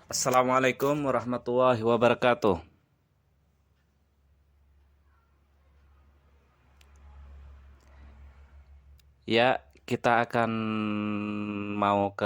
Assalamualaikum warahmatullahi wabarakatuh. Ya, kita akan mau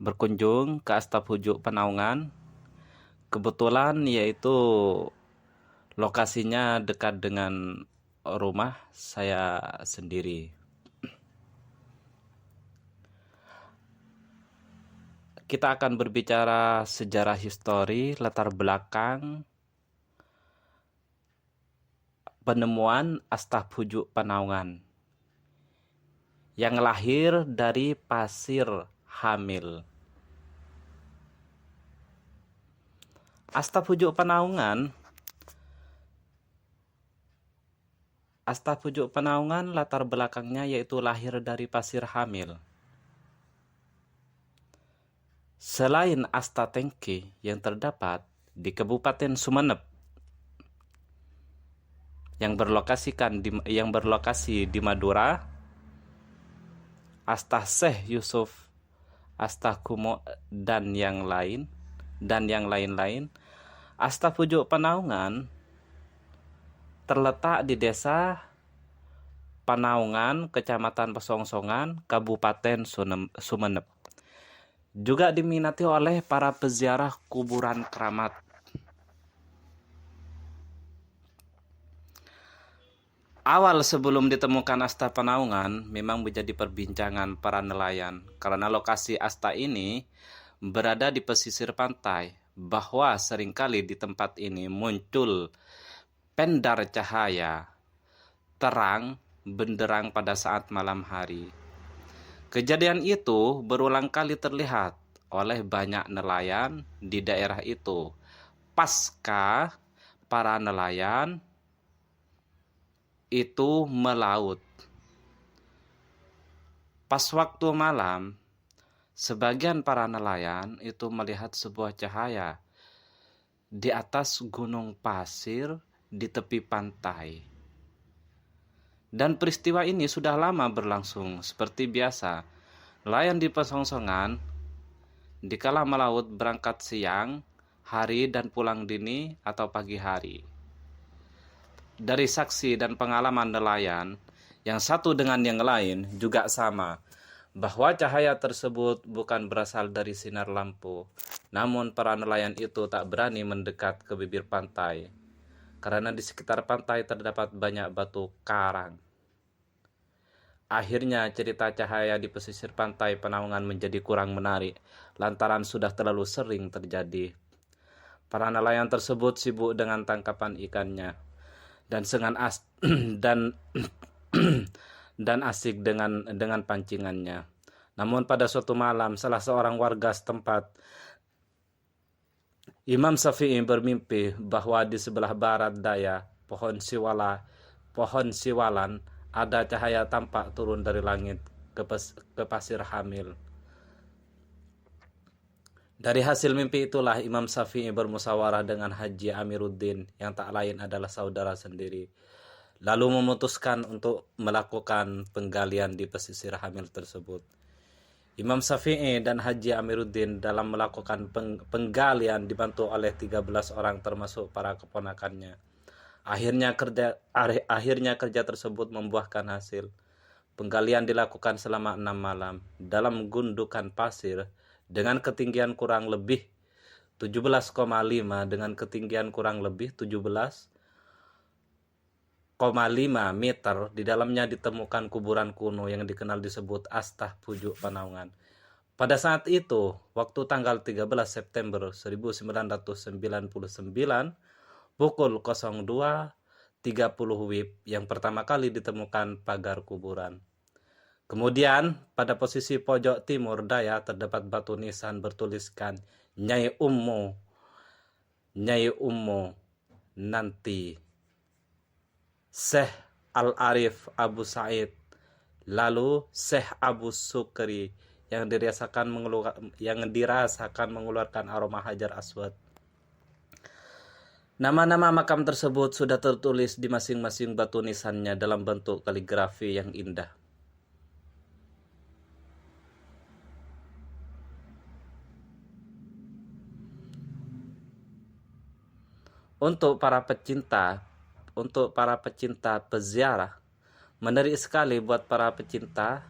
berkunjung ke Astap Hujuk Penaungan. Kebetulan yaitu lokasinya dekat dengan rumah saya sendiri. Kita akan berbicara sejarah histori, latar belakang penemuan Astap Hujuk Penaungan yang lahir dari pasir hamil. Astap Hujuk Penaungan latar belakangnya yaitu lahir dari pasir hamil. Selain Asta Tengke yang terdapat di Kabupaten Sumeneb yang berlokasi di Madura, Asta Syekh Yusuf, Asta Kumo dan yang lain-lain, Asta Pujuk Penaungan terletak di Desa Penaungan, Kecamatan Pesongsongan, Kabupaten Sumeneb. Juga diminati oleh para peziarah kuburan keramat. Awal sebelum ditemukan Asta Penaungan memang menjadi perbincangan para nelayan karena lokasi Asta ini berada di pesisir pantai, bahwa seringkali di tempat ini muncul pendar cahaya terang benderang pada saat malam hari. Kejadian itu berulang kali terlihat oleh banyak nelayan di daerah itu. Pasca para nelayan itu melaut. Pas waktu malam, sebagian para nelayan itu melihat sebuah cahaya di atas gunung pasir di tepi pantai. Dan peristiwa ini sudah lama berlangsung. Seperti biasa, nelayan di Pesongsongan dikala melaut berangkat siang hari dan pulang dini atau pagi hari. Dari saksi dan pengalaman nelayan, yang satu dengan yang lain juga sama, bahwa cahaya tersebut bukan berasal dari sinar lampu. Namun para nelayan itu tak berani mendekat ke bibir pantai, karena di sekitar pantai terdapat banyak batu karang. Akhirnya cerita cahaya di pesisir pantai Penaungan menjadi kurang menarik, lantaran sudah terlalu sering terjadi. Para nelayan tersebut sibuk dengan tangkapan ikannya dan dan asik dengan pancingannya. Namun pada suatu malam, salah seorang warga setempat, Imam Syafi'i, bermimpi bahwa di sebelah barat daya pohon siwalan ada cahaya tampak turun dari langit ke pasir hamil. Dari hasil mimpi itulah Imam Syafi'i bermusyawarah dengan Haji Amiruddin yang tak lain adalah saudara sendiri, lalu memutuskan untuk melakukan penggalian di pesisir hamil tersebut. Imam Syafi'i dan Haji Amiruddin dalam melakukan penggalian dibantu oleh 13 orang termasuk para keponakannya. Akhirnya kerja tersebut membuahkan hasil. Penggalian dilakukan selama 6 malam dalam gundukan pasir dengan ketinggian kurang lebih 17,5 dengan ketinggian kurang lebih 17,5 meter. Di dalamnya ditemukan kuburan kuno yang dikenal disebut Astah Pujuk Penaungan. Pada saat itu, waktu tanggal 13 September 1999, pukul 02.30 WIB, yang pertama kali ditemukan pagar kuburan. Kemudian, pada posisi pojok timur daya terdapat batu nisan bertuliskan Nyai Ummo nanti Syekh Al-Arif Abu Said, lalu Syekh Abu Sukri yang dirasakan mengeluarkan aroma hajar aswad. Nama-nama makam tersebut sudah tertulis di masing-masing batu nisannya dalam bentuk kaligrafi yang indah. Untuk para pecinta peziarah, menarik sekali buat para pecinta,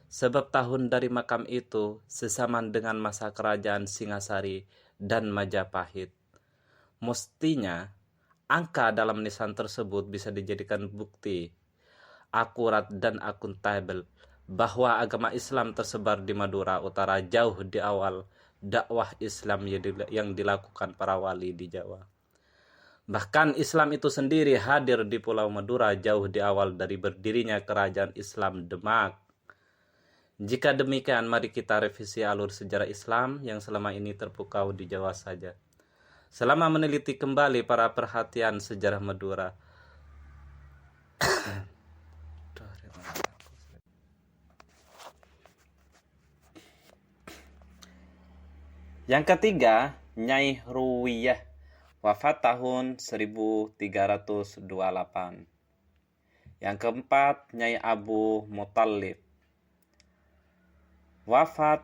sebab tahun dari makam itu sesamaan dengan masa kerajaan Singasari dan Majapahit. Mestinya, angka dalam nisan tersebut bisa dijadikan bukti akurat dan akuntabel bahwa agama Islam tersebar di Madura Utara jauh di awal dakwah Islam yang dilakukan para wali di Jawa. Bahkan Islam itu sendiri hadir di Pulau Madura jauh di awal dari berdirinya kerajaan Islam Demak. Jika demikian, mari kita revisi alur sejarah Islam yang selama ini terpukau di Jawa saja. Selama meneliti kembali para perhatian sejarah Madura, yang ketiga, Nyai Ruwiyah, wafat tahun 1328. Yang keempat, Nyai Abu Muthalib, wafat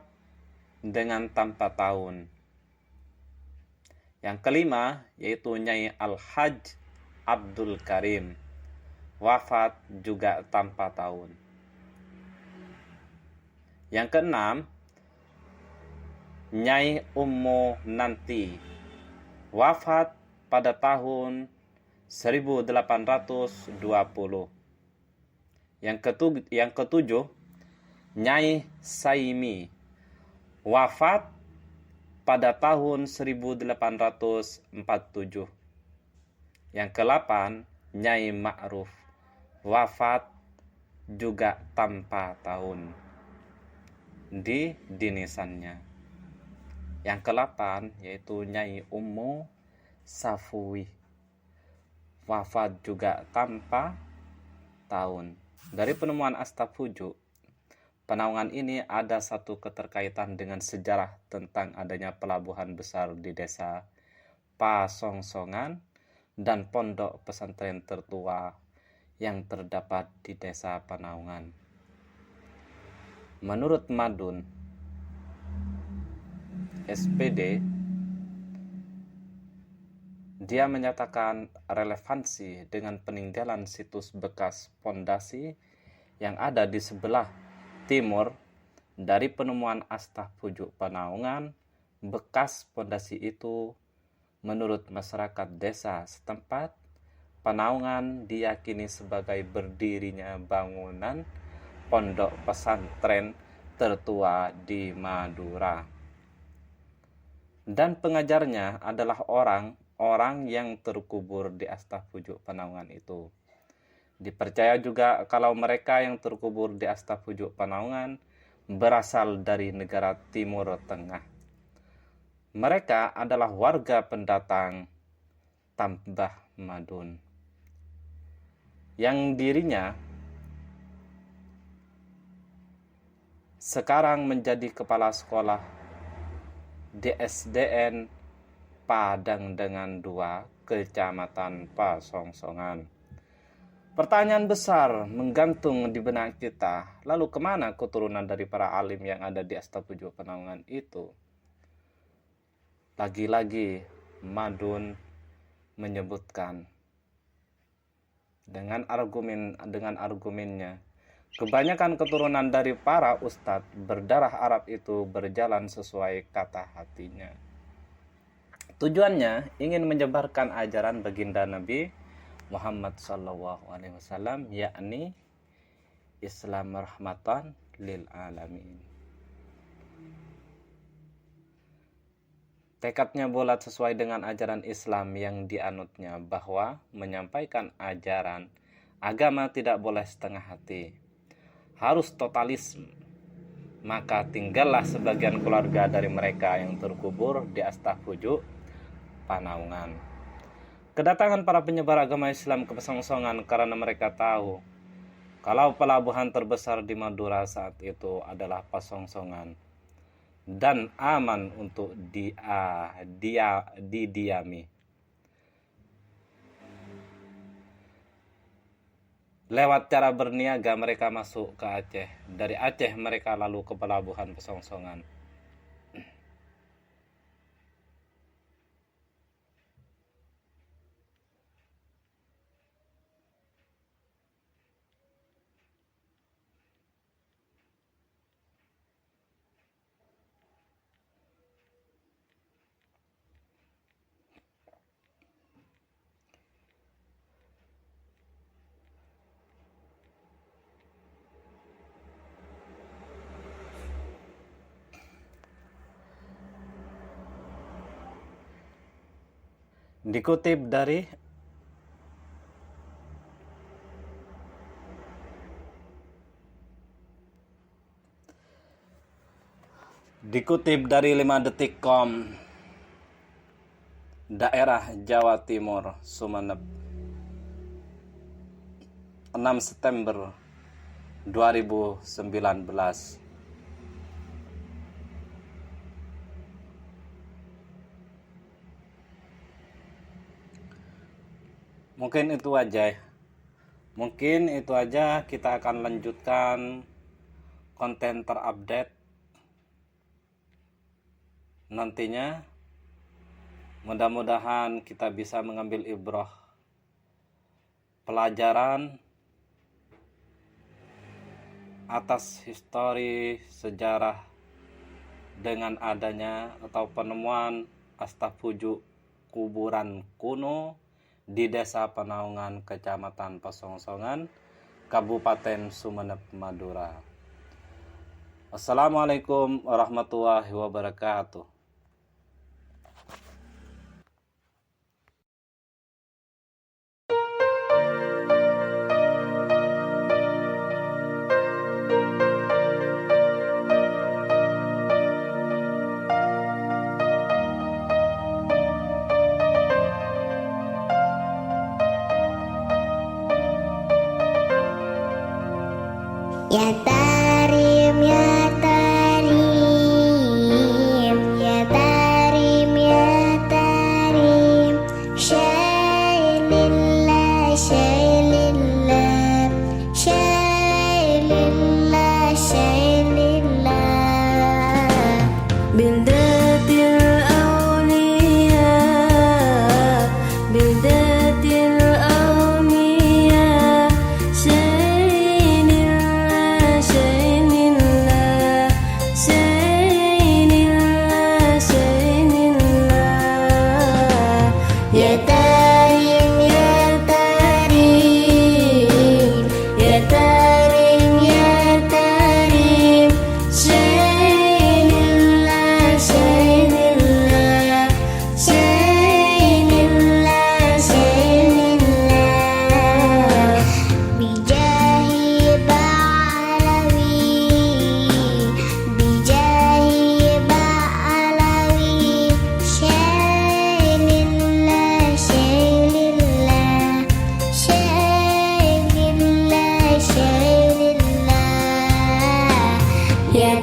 dengan tanpa tahun. Yang kelima, yaitu Nyai Al-Hajj Abdul Karim, wafat juga tanpa tahun. Yang keenam, Nyai Ummu Nanti, wafat pada tahun 1820. Yang ketujuh, Nyai Saimi, wafat pada tahun 1847. Yang ke-8, Nyai Ma'ruf, wafat juga tanpa tahun di dinisannya. Yang ke-8 yaitu Nyai Ummu Safuwi, wafat juga tanpa tahun. Dari penemuan Astapuju, Penaungan ini ada satu keterkaitan dengan sejarah tentang adanya pelabuhan besar di desa Pasongsongan dan pondok pesantren tertua yang terdapat di desa Penaungan. Menurut Madun SPD, dia menyatakan relevansi dengan peninggalan situs bekas pondasi yang ada di sebelah timur dari penemuan Astapuju Penaungan. Bekas pondasi itu menurut masyarakat desa setempat, Penaungan diyakini sebagai berdirinya bangunan pondok pesantren tertua di Madura. Dan pengajarnya adalah orang yang terkubur di Astapuju Penaungan itu. Dipercaya juga kalau mereka yang terkubur di Astapuju Penaungan berasal dari negara Timur Tengah. Mereka adalah warga pendatang Tambah Madun, yang dirinya sekarang menjadi kepala sekolah di SDN Padang dengan 2, Kecamatan Pasongsongan. Pertanyaan besar menggantung di benak kita, lalu kemana keturunan dari para alim yang ada di Astapuju Penaungan itu? Lagi-lagi Madun menyebutkan dengan argumennya, kebanyakan keturunan dari para ustadz berdarah Arab itu berjalan sesuai kata hatinya. Tujuannya ingin menyebarkan ajaran baginda Nabi Muhammad SAW, yakni Islam rahmatan lil alamin. Tekadnya bulat sesuai dengan ajaran Islam yang dianutnya, bahwa menyampaikan ajaran agama tidak boleh setengah hati, harus totalisme. Maka tinggallah sebagian keluarga dari mereka yang terkubur di Astapuju Penaungan. Kedatangan para penyebar agama Islam ke Pasongsongan karena mereka tahu kalau pelabuhan terbesar di Madura saat itu adalah Pasongsongan dan aman untuk didiami. Lewat cara berniaga mereka masuk ke Aceh. Dari Aceh mereka lalu ke pelabuhan Pasongsongan. Dikutip dari Dikutip dari 5detik.com, daerah Jawa Timur, Sumeneb, 6 September 2019. Mungkin itu aja. Kita akan lanjutkan konten terupdate nantinya. Mudah-mudahan kita bisa mengambil ibrah pelajaran atas histori sejarah dengan adanya atau penemuan Astapuju kuburan kuno di Desa Penaungan, Kecamatan Pasongsongan, Kabupaten Sumeneb, Madura. Assalamualaikum warahmatullahi wabarakatuh. Ya Tarim, ya Tarim, ya Tarim, ya Tarim, Syailillah, Syailillah, Syailillah, Syailillah, Bildatil awliya, Bildatil awliya, Ya Tarim, ya Tarim, ya Tarim, ya Tarim, Syailillah, Syailillah, Syailillah, Syailillah, Bijahi Ba'alawi, Bijahi Ba'alawi, Syailillah, Syailillah, Syailillah, Syailillah, Ya